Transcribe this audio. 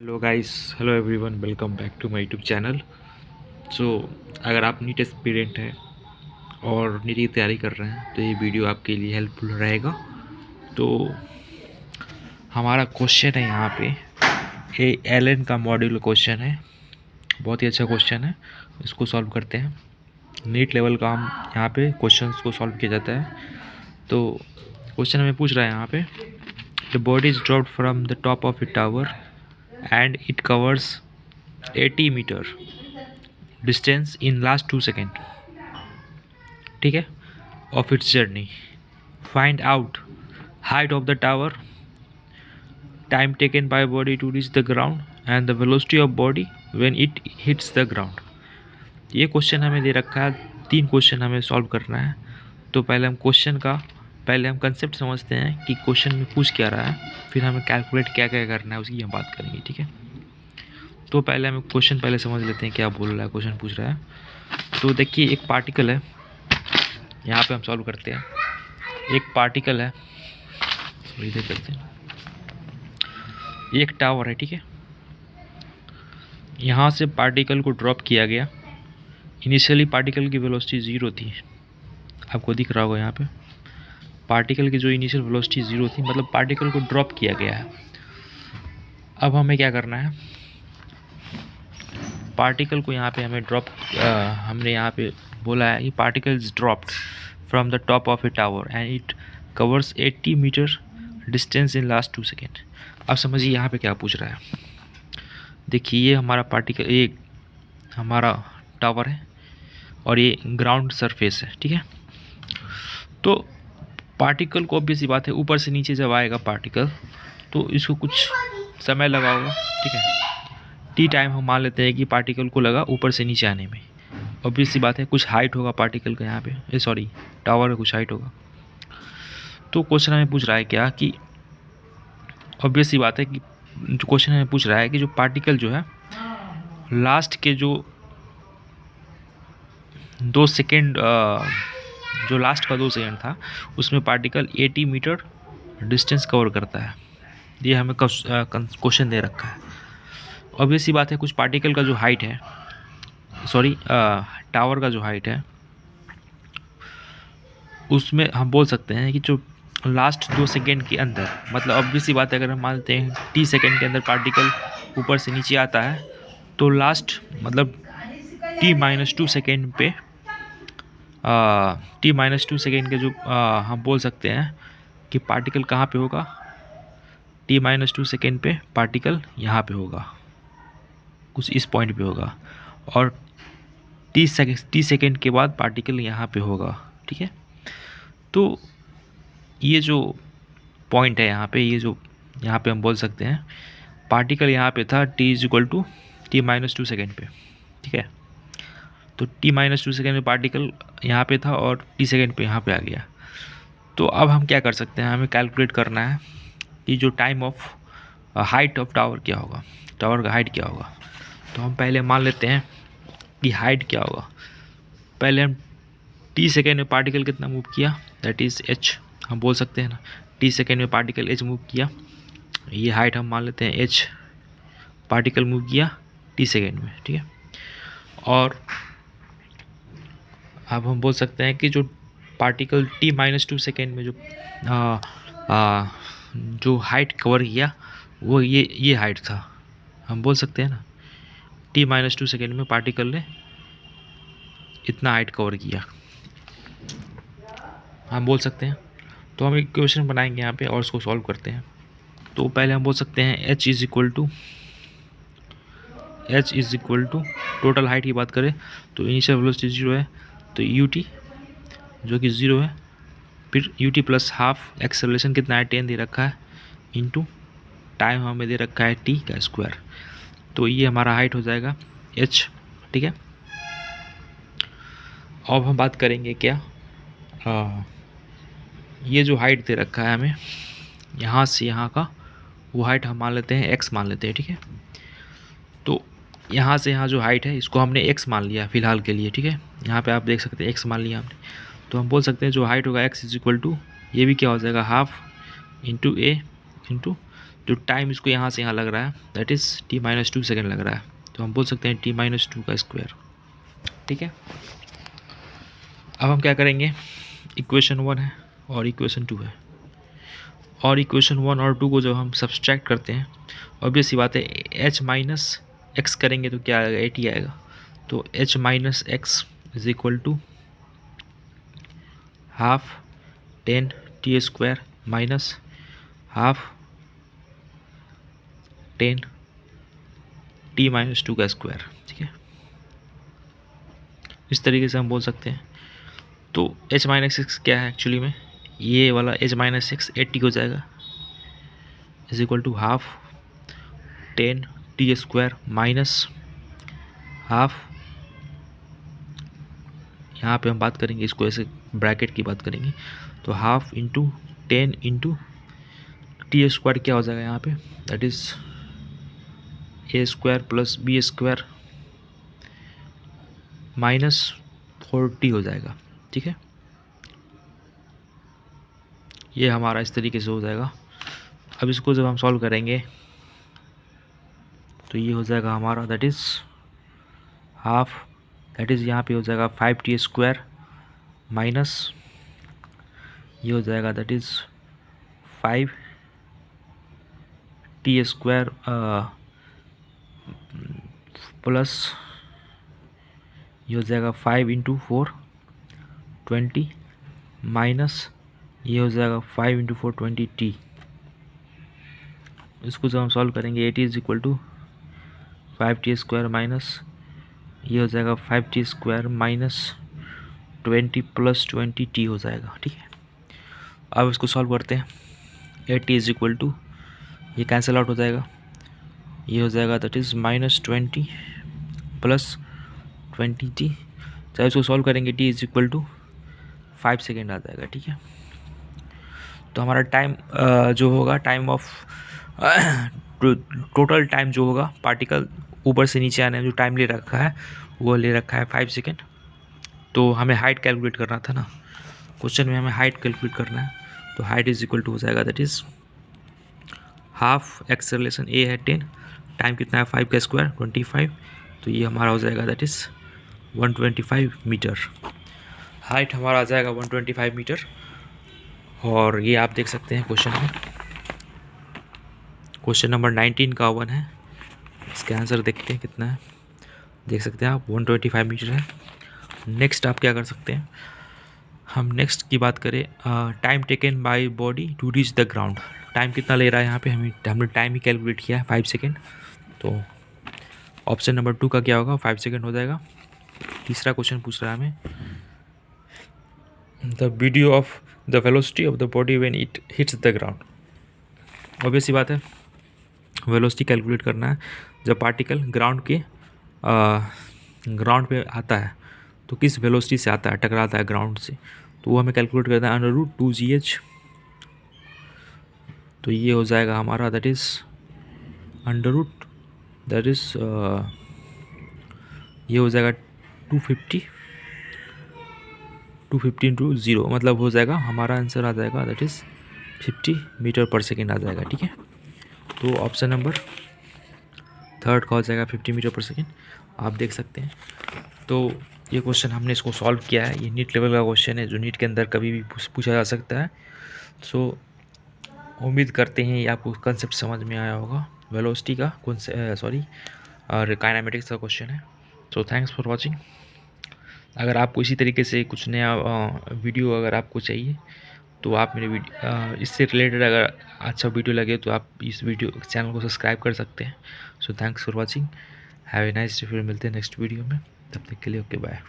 Hello guys, hello everyone, welcome back to my YouTube channel. So अगर आप NEET aspirant हैं और NEET की तैयारी कर रहे हैं तो ये वीडियो आपके लिए हेल्पफुल रहेगा। तो हमारा क्वेश्चन है यहाँ पे ए एलन का मॉड्यूल क्वेश्चन है। बहुत ही अच्छा क्वेश्चन है, इसको सॉल्व करते हैं। नीट लेवल का हम यहाँ पे क्वेश्चंस को सॉल्व किया जाता है। तो क्वेश्चन हमें पूछ रहा है यहाँ पे, the body is dropped from the top of a tower and it covers 80 meter distance in last 2 second, ठीक है, of its journey. Find out height of the tower, time taken by body to reach the ground and the velocity of body when it hits the ground. ये question हमें दे रखा है, 3 question हमें solve करना है। तो पहले हम कंसेप्ट समझते हैं कि क्वेश्चन में पूछ क्या रहा है, फिर हमें कैलकुलेट क्या क्या करना है उसकी हम बात करेंगे, ठीक है। तो पहले हम क्वेश्चन समझ लेते हैं क्या बोल रहा है, क्वेश्चन पूछ रहा है। तो देखिए, एक पार्टिकल है, यहाँ पे हम सॉल्व करते हैं। एक पार्टिकल है, इधर करते हैं, एक टावर है, ठीक है। यहाँ से पार्टिकल को ड्रॉप किया गया। इनिशियली पार्टिकल की वेलोसिटी 0 थी, आपको दिख रहा होगा यहाँ पे। पार्टिकल की जो इनिशियल वेलोसिटी 0 थी, मतलब पार्टिकल को ड्रॉप किया गया है। अब हमें क्या करना है, पार्टिकल को यहाँ पे हमें हमने यहाँ पे बोला है, ये particle is dropped from the top of a tower and it covers 80 meter distance in last 2 second. अब समझिए यहाँ पे क्या पूछ रहा है। देखिए, ये हमारा पार्टिकल, ये हमारा टावर है और ये ग्राउंड सरफेस है, ठीक है। तो पार्टिकल को ऑब्वियस सी बात है, ऊपर से नीचे जब आएगा पार्टिकल तो इसको कुछ समय लगा होगा, ठीक है। टी टाइम हम मान लेते हैं कि पार्टिकल को लगा ऊपर से नीचे आने में। ऑब्वियस सी बात है, कुछ हाइट होगा पार्टिकल का यहाँ पे, टावर का कुछ हाइट होगा। तो क्वेश्चन हमें पूछ रहा है क्या कि, ऑब्वियस सी बात है कि जो क्वेश्चन हमें पूछ रहा है कि जो पार्टिकल जो है लास्ट के जो 2 सेकेंड, जो लास्ट का 2 सेकेंड था उसमें पार्टिकल 80 मीटर डिस्टेंस कवर करता है। ये हमें क्वेश्चन दे रखा है। ऑब्वियस सी बात है, कुछ पार्टिकल का जो हाइट है, टावर का जो हाइट है, उसमें हम बोल सकते हैं कि जो लास्ट 2 सेकेंड के अंदर, मतलब ऑब्वियस सी बात है, अगर हम मानते हैं टी सेकेंड के अंदर पार्टिकल ऊपर से नीचे आता है तो लास्ट मतलब t-2 सेकेंड पे, t-2 सेकेंड के जो हम बोल सकते हैं कि पार्टिकल कहाँ पे होगा, t-2 सेकेंड पे पार्टिकल यहाँ पे होगा, कुछ इस पॉइंट पे होगा, और 30 सेकेंड के बाद पार्टिकल यहाँ पे होगा, ठीक है। तो ये जो पॉइंट है यहाँ पे, ये जो यहाँ पे हम बोल सकते हैं पार्टिकल यहाँ पे था t=t-2 सेकेंड पे, ठीक है। तो t-2 सेकेंड में पार्टिकल यहाँ पे था और t सेकेंड पे यहाँ पे आ गया। तो अब हम क्या कर सकते हैं, हमें कैलकुलेट करना है कि जो time of height of tower क्या होगा, टावर का हाइट क्या होगा। तो हम पहले मान लेते हैं कि हाइट क्या होगा। पहले हम टी सेकेंड में पार्टिकल कितना मूव किया, दैट इज़ h, हम बोल सकते हैं ना, टी सेकेंड में पार्टिकल h मूव किया, ये हाइट हम मान लेते हैं h, पार्टिकल मूव किया टी सेकेंड में, ठीक है। और अब हम बोल सकते हैं कि जो पार्टिकल t-2 सेकेंड में जो हाइट कवर किया वो ये हाइट था, हम बोल सकते हैं ना, t-2 सेकेंड में पार्टिकल ने इतना हाइट कवर किया, हम बोल सकते हैं। तो हम एक क्वेश्चन बनाएंगे यहाँ पे और उसको सॉल्व करते हैं। तो पहले हम बोल सकते हैं h is equal to total height की बात करें तो इनिशियल वेलोसिटी 0 है, तो ut जो कि 0 है, फिर ut प्लस हाफ, एक्सेलरेशन कितना है 10 दे रखा है, इंटू टाइम हमें दे रखा है t का स्क्वायर। तो ये हमारा हाइट हो जाएगा h, ठीक है। अब हम बात करेंगे क्या, ये जो हाइट दे रखा है हमें यहाँ से यहाँ का, वो हाइट हम मान लेते हैं x मान लेते हैं, ठीक है। तो यहाँ से यहाँ जो हाइट है इसको हमने x मान लिया फ़िलहाल के लिए, ठीक है। यहाँ पे आप देख सकते हैं x मान लिया हमने। तो हम बोल सकते हैं जो हाइट होगा x इज इक्वल टू, ये भी क्या हो जाएगा हाफ इंटू a इंटू जो टाइम इसको यहाँ से यहाँ लग रहा है दैट इज़ t-2 सेकेंड लग रहा है, तो हम बोल सकते हैं t-2 का स्क्वायर। ठीक है, अब हम क्या करेंगे, इक्वेशन 1 है और इक्वेशन 2 है, और इक्वेशन 1 और 2 को जब हम सब्सट्रैक्ट करते हैं, ऑब्वियस सी बात है h माइनस एक्स करेंगे तो क्या आएगा, 80 आएगा। तो h minus x is equal to half 10t square minus half 10t-2 का स्क्वायर। ठीक है, इस तरीके से हम बोल सकते हैं। तो h माइनस एक्स क्या है एक्चुअली में, ये वाला h माइनस एक्स 80 हो जाएगा is equal to half 10t square minus half, यहाँ पे हम बात करेंगे इसको ऐसे ब्रैकेट की बात करेंगे, तो half into 10 into t square क्या हो जाएगा यहाँ पे, that is a square plus b square minus 40 हो जाएगा। ठीक है, ये हमारा इस तरीके से हो जाएगा। अब इसको जब हम सॉल्व करेंगे तो ये हो जाएगा हमारा that is half, that is यहाँ पे हो जाएगा 5t स्क्वायर माइनस ये हो जाएगा that is 5t square plus ये हो जाएगा 5 इंटू 4 20 माइनस ये हो जाएगा 5 इंटू 4 20t। इसको जब हम सॉल्व करेंगे 80 is equal to 5t square minus ये हो जाएगा 5t square minus 20 plus 20t हो जाएगा। ठीक है, अब इसको सॉल्व करते हैं। 80 इज इक्वल टू ये कैंसिल आउट हो जाएगा, ये हो जाएगा that is minus 20 plus 20t। जब इसको सॉल्व करेंगे t is equal to 5 second आ जाएगा। ठीक है, तो हमारा टाइम जो होगा टाइम ऑफ टोटल टाइम जो होगा पार्टिकल ऊपर से नीचे आने जो टाइम ले रखा है वो ले रखा है 5 सेकेंड। तो हमें हाइट कैलकुलेट करना था ना, क्वेश्चन में हमें हाइट कैलकुलेट करना है, तो हाइट इज इक्वल टू हो जाएगा दैट इज़ हाफ एक्सेलरेशन ए है 10, टाइम कितना है 5 का स्क्वायर 25, तो ये हमारा हो जाएगा दैट इज़ 125 मीटर। हाइट हमारा आ जाएगा 125 मीटर, और ये आप देख सकते हैं क्वेश्चन में, क्वेश्चन नंबर 19 का 1 है। इसका आंसर देखते हैं कितना है, देख सकते हैं आप 125 मीटर है। नेक्स्ट आप क्या कर सकते हैं, हम नेक्स्ट की बात करें, time taken by body to reach the ground. Time कितना ले रहा है यहाँ पे, हमने टाइम ही कैलकुलेट किया है 5 सेकेंड, तो ऑप्शन नंबर 2 का क्या होगा 5 सेकेंड हो जाएगा। तीसरा क्वेश्चन पूछ रहा है हमें, the video of the velocity of the body when it hits the ground. Obvious सी बात है वेलोसिटी कैलकुलेट करना है जब पार्टिकल ग्राउंड पे आता है तो किस वेलोसिटी से आता है, टकराता है ग्राउंड से, तो वो हमें कैलकुलेट करना है अंडर रूट 2gh। तो ये हो जाएगा हमारा that is under root that is ये हो जाएगा 250 इंटू 0, मतलब हो जाएगा हमारा आंसर आ जाएगा दैट इज़ 50 मीटर पर सेकेंड आ जाएगा। ठीक है, तो ऑप्शन नंबर 3 का हो जाएगा 50 मीटर पर सेकेंड, आप देख सकते हैं। तो ये क्वेश्चन हमने इसको सॉल्व किया है, ये नीट लेवल का क्वेश्चन है जो नीट के अंदर कभी भी पूछा जा सकता है। सो उम्मीद करते हैं ये आपको कंसेप्ट समझ में आया होगा, वेलोसिटी का और काइनेमेटिक्स का क्वेश्चन है। So thanks for watching. अगर आपको इसी तरीके से कुछ नया वीडियो अगर आपको चाहिए तो आप मेरे वीडियो इससे रिलेटेड अगर अच्छा वीडियो लगे तो आप इस वीडियो चैनल को सब्सक्राइब कर सकते हैं। So thanks for watching, have a nice day. फिर मिलते हैं नेक्स्ट वीडियो में, तब तक के लिए ओके बाय।